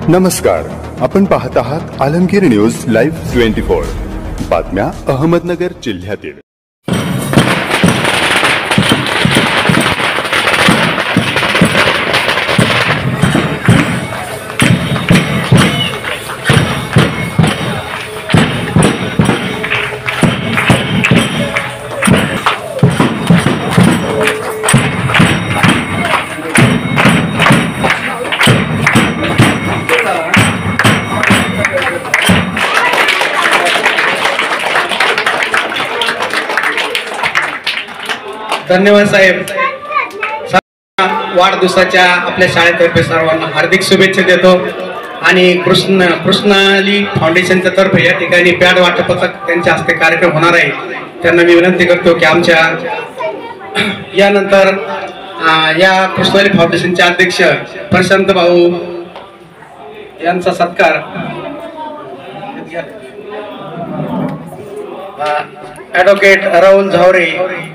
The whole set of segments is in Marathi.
नमस्कार, आपण पाहत आहात आलमगीर न्यूज लाईव्ह 24 बातम्या अहमदनगर जिल्ह्यातील। धन्यवाद साहेब। वाढदिवसाच्या आपल्या शाळेतर्फे सर्वांना हार्दिक शुभेच्छा देतो आणि कृष्णाली फाउंडेशनच्या तर्फे या ठिकाणी पॅड वाटपाचा त्यांच्या हस्ते कार्यक्रम होणार आहे। त्यांना मी विनंती करतो की आमच्या यानंतर या कृष्णाली फाउंडेशनचे अध्यक्ष प्रशांत भाऊ यांचा सत्कार ॲडव्होकेट राहुल झावरे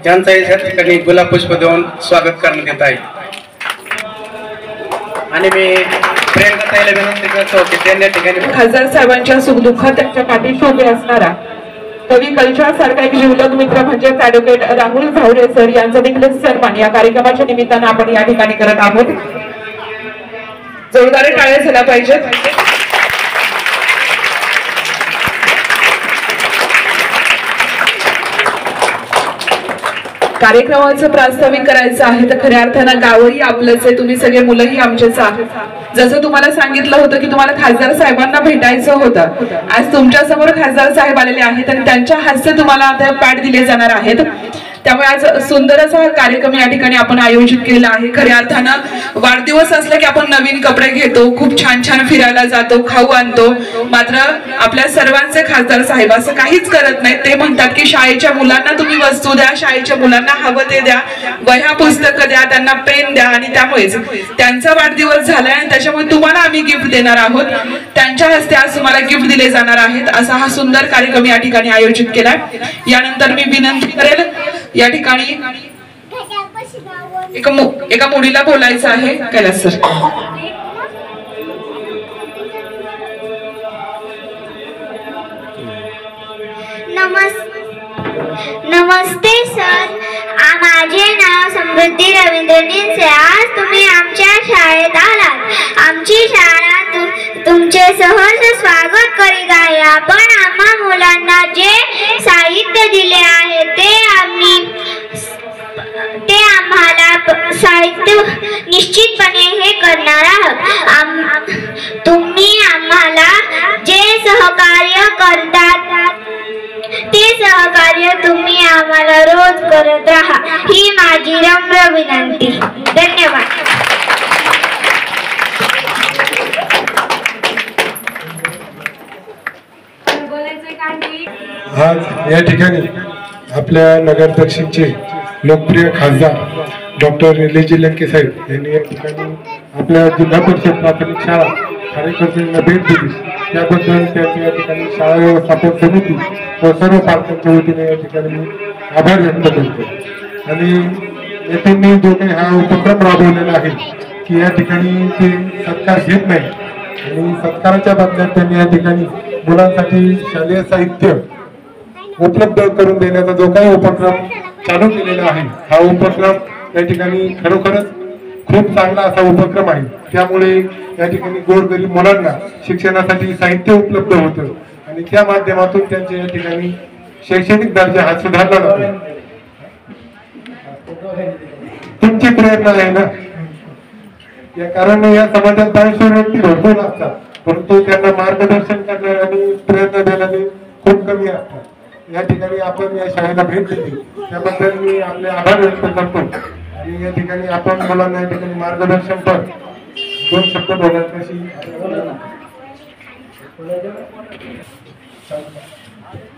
यांचा या ठिकाणी गुलाब पुष्प देऊन स्वागत करण्यात येत आहे। आणि मी प्रियंका ताईला विनंती करतो की त्यांनी या ठिकाणी खासदार साहेबांच्या सुखदुःखात त्यांच्या पाठीशी उभे असणारा कवी कल्चर सारखा एक जीवलग मित्र म्हणजे ॲडव्होकेट राहुल झावरे सर यांचा देखील सन्मान या कार्यक्रमाच्या निमित्तानं आपण या ठिकाणी करत आहोत। जोरदार टाळ्या झाल्या पाहिजेत। कार्यक्रमाचं प्रास्ताविक करायचं आहे तर खऱ्या अर्थानं गावही आपलंच आहे, तुम्ही सगळे मुलंही आमचेच आहात। जसं तुम्हाला सांगितलं होतं की तुम्हाला खासदार साहेबांना भेटायचं होतं, आज तुमच्या समोर खासदार साहेब आलेले आहेत आणि त्यांच्या हस्ते तुम्हाला आता पॅड दिले जाणार आहेत। त्यामुळे आज सुंदर असा कार्यक्रम या ठिकाणी आपण आयोजित केलेला आहे। खऱ्या अर्थानं वाढदिवस असला की आपण नवीन कपडे घेतो, खूप छान छान फिरायला जातो, खाऊ आणतो, मात्र आपल्या सर्वांचे खासदार साहेब असं काहीच करत नाहीत। ते म्हणतात की शाळेच्या मुलांना तुम्ही वस्तू द्या, शाळेच्या मुलांना हवं ते द्या, वह्या पुस्तकं द्या, त्यांना पेन द्या आणि त्यामुळेच त्यांचा वाढदिवस झालाय आणि त्याच्यामुळे तुम्हाला आम्ही गिफ्ट देणार आहोत। त्यांच्या हस्ते आज तुम्हाला गिफ्ट दिले जाणार आहेत। असा हा सुंदर कार्यक्रम या ठिकाणी आयोजित केलाय। यानंतर मी विनंती करेल या ठिकाणी एका मुलीला बोलायचं आहे। कैलास सर। नमस्ते सर, माझे नाव समृद्धी रवींद्र निंसे। आज तुम्ही आमच्या शाळेत आलात। आमची शाळा तुमचे सहर्ष स्वागत करीत आहे। आपण आम्हा मुलांना जे साहित्य दिले आहे ते आम्हाला साहित्य निश्चितपणे हे करणार आहोत। तुम्ही आम्हाला जे सहकार्य करतात ते सहकार्य तुम्ही आम्हाला रोज करत राहा, ही माझी नम्र विनंती। धन्यवाद। आज या ठिकाणी आपल्या नगर दक्षिणचे लोकप्रिय खासदार डॉक्टर निलेजी लंके साहेब यांनी या ठिकाणी आपल्या जिल्हा परिषद प्राथमिक शाळा कार्यकर्त्यांना भेट दिली, त्याबद्दल त्यांच्या या ठिकाणी शाळा व्यवस्थापन समिती व सर्व पालकांच्या वतीने या ठिकाणी आभार व्यक्त करतो। आणि येथे मी जो काही हा उपक्रम राबवलेला आहे की या ठिकाणी ते सत्कार घेत नाही आणि सत्काराच्या बदल्यात त्यांनी या ठिकाणी मुलांसाठी शालेय साहित्य उपलब्ध करून देण्याचा जो काही उपक्रम चालू केलेला आहे, हा उपक्रम या ठिकाणी खरोखरच खूप चांगला असा उपक्रम आहे। त्यामुळे या ठिकाणी गोरगरीब मुलांना शिक्षणासाठी साहित्य उपलब्ध होतं आणि त्या माध्यमातून त्यांच्या या ठिकाणी शैक्षणिक दर्जा हा सुधारला जातो। तुमची प्रेरणा आहे ना, या कारण या समाजात 500 व्यक्ती भरपूर असतात, परंतु त्यांना मार्गदर्शन करणारे आणि प्रेरणा देणारे खूप कमी असतात। या ठिकाणी आपण या शाळेला भेट दिली त्याबद्दल मी आपले आभार व्यक्त करतो आणि या ठिकाणी आपण मुलांना या ठिकाणी मार्गदर्शन पण 2 शब्द बोलायची।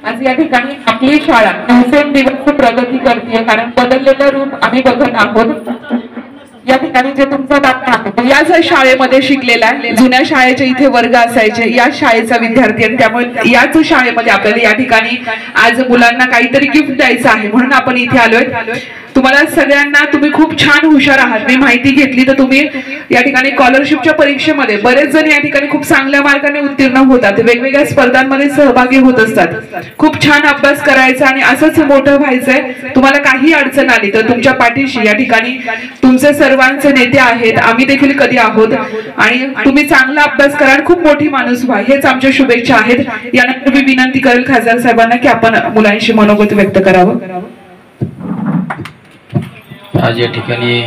आज या ठिकाणी आपली शाळा दिवसेंदिवस प्रगती करते, कारण बदललेलं रूप आम्ही बघत आहोत। या ठिकाणी जे तुमचा दाखला याच शाळेमध्ये शिकलेला आहे, जुन्या शाळेचे इथे वर्ग असायचे, या शाळेचा विद्यार्थी आणि त्यामुळे याच शाळेमध्ये आपल्याला या ठिकाणी आज मुलांना काहीतरी गिफ्ट द्यायचं आहे म्हणून आपण इथे आलोय। तुम्हाला सगळ्यांना तुम्ही खूप छान हुशार आहात. मी माहिती घेतली तर तुम्ही या ठिकाणी स्कॉलरशिपच्या परीक्षेमध्ये बरेच जण या ठिकाणी खूप चांगल्या मार्गाने उत्तीर्ण होतात, वेगवेगळ्या स्पर्धांमध्ये सहभागी होत असतात. खूप छान अभ्यास करायचा आणि असंच मोठं व्हायचंय. तुम्हाला काही अडचण आली तर तुमच्या पाठीशी या ठिकाणी तुमचे सर्वांचे नेते आहेत, आम्ही देखील कधी आहोत. आणि तुम्ही चांगला अभ्यास करा आणि खूप मोठी माणूस व्हा, हेच आमच्या शुभेच्छा आहेत. यानंतर मी विनंती करेल खासदार साहेबांना की आपण मुलांशी मनोगत व्यक्त करावं. आज या ठिकाणी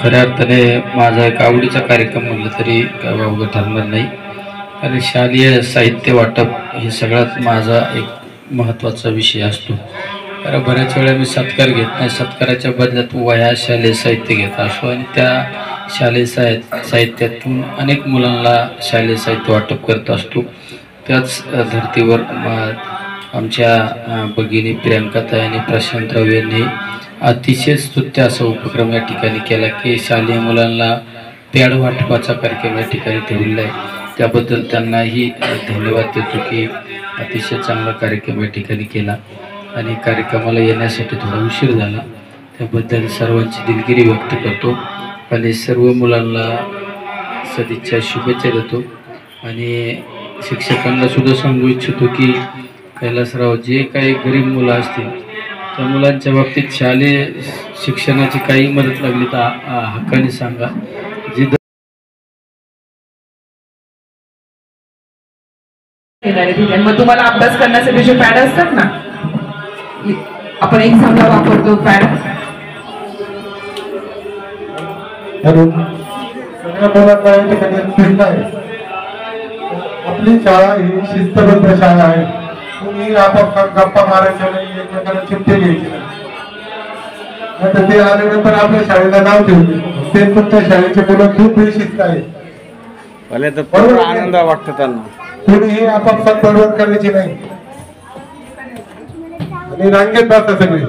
खऱ्या अर्थाने माझा एक आवडीचा कार्यक्रम म्हटलं तरी अवघड ठरणार नाही, कारण शालेय साहित्य वाटप हे सगळ्यात माझा एक महत्त्वाचा विषय असतो. कारण बऱ्याच वेळा मी सत्कार घेत नाही, सत्काराच्या बदल्यात वह्या शालेय साहित्य घेत असतो आणि त्या शालेय साहित्यातून अनेक मुलांना शालेय साहित्य वाटप करत असतो. त्याच धर्तीवर आमच्या भगिनी प्रियंकाताई आणि प्रशांतराव यांनी अतिशय स्तुत्य असा उपक्रम या ठिकाणी केला की शालेय मुलांना पॅड वाटपाचा कार्यक्रम या ठिकाणी ठेवलेला आहे. त्याबद्दल त्यांनाही धन्यवाद देतो की अतिशय चांगला कार्यक्रम या ठिकाणी केला आणि कार्यक्रमाला येण्यासाठी थोडा उशीर झाला, त्याबद्दल सर्वांची दिलगिरी व्यक्त करतो आणि सर्व मुलांना सदिच्छा शुभेच्छा देतो. आणि शिक्षकांना सुद्धा सांगू इच्छितो की कैलासराव, जे काही गरीब मुलं असतील त्या मुलांच्या बाबतीत शालेय शिक्षणाची काही मदत लागली तर हक्काने सांगा. जी मग तुम्हाला अभ्यास करण्यासाठी जे पॅड असतात ना, आपण एक्झामला वापरतो पॅड, आपली शाळा ही शिस्तबद्ध शाळा आहे. तुम्ही आपापसात गप्पा मारायच्या नाही, एकमेकांना चिठ्ठी घ्यायची नाही. आता ते आल्यानंतर आपल्या शाळेला नाव ठेवले, ते तुमच्या शाळेचे मुलं खूप बेशिस्त आहेत. आनंद वाटतो त्यांना. कोणीही आपापसात बडवड करायची नाही आणि रांगेत बसा सगळे.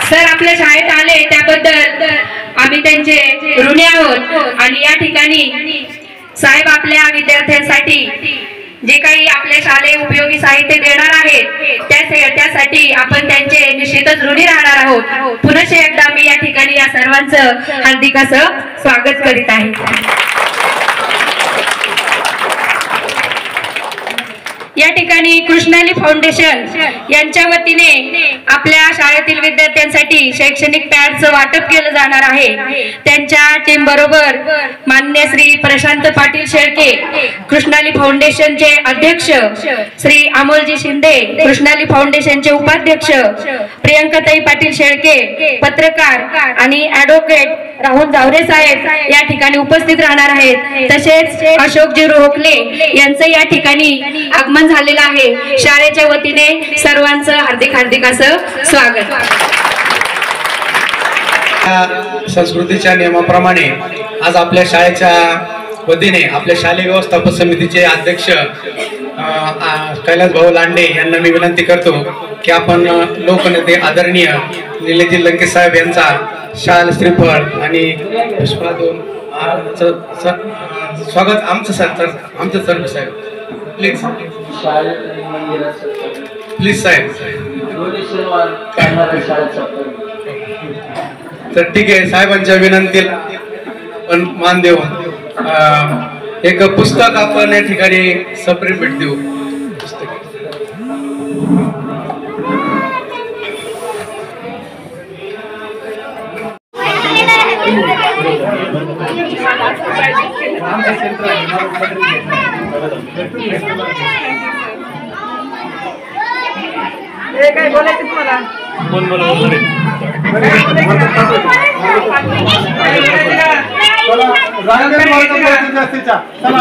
सर आपल्या शाळेत आले त्याबद्दल आम्ही त्यांचे ऋणी आहोत. आणि या ठिकाणी साहेब आपल्या विद्यार्थ्यांसाठी जे काही आपल्या शालेय उपयोगी साहित्य देणार आहेत त्यासाठी आपण त्यांचे निश्चितच ऋणी राहणार आहोत. पुनश्च एकदा मी या ठिकाणी या सर्वांचं हार्दिक असं स्वागत करीत आहे. या ठिकाणी कृष्णाली फाउंडेशन यांच्या वतीने आपल्या शाळेतील विद्यार्थ्यांसाठी शैक्षणिक पॅडचं वाटप केलं जाणार आहे. त्यांच्या टीम बरोबर मान्य श्री प्रशांत पाटील शेळके, कृष्णाली फाउंडेशनचे अध्यक्ष श्री अमोलजी शिंदे, कृष्णाली फाउंडेशनचे उपाध्यक्ष प्रियंकाताई पाटील शेळके, पत्रकार आणि ऍडव्होकेट राहुल जावरे साहेब या ठिकाणी उपस्थित राहणार आहेत. तसेच अशोकजी रोहकले यांचं या ठिकाणी आगमन झालेलं आहे. शाळेच्या वतीने सर्वांचं हार्दिक हार्दिक असं स्वागत. संस्कृतीच्या नियमाप्रमाणे आज आपल्या शाळेच्या वतीने आपल्या शालेय व्यवस्थापन समितीचे अध्यक्ष कैलास भाऊ लांडे यांना मी विनंती करतो की आपण लोकनेते आदरणीय निलेजी लंके साहेब यांचा शाल श्रीफळ आणि पुष्पा दोन स्वागत आमचं सर्व साहेब प्लीज साहेब. तर ठीक आहे, साहेबांच्या विनंतीला पण मान देऊन एक पुस्तक आपण या ठिकाणी सप्रेम भेट देऊ. काय बोलायचं तुम्हाला? चला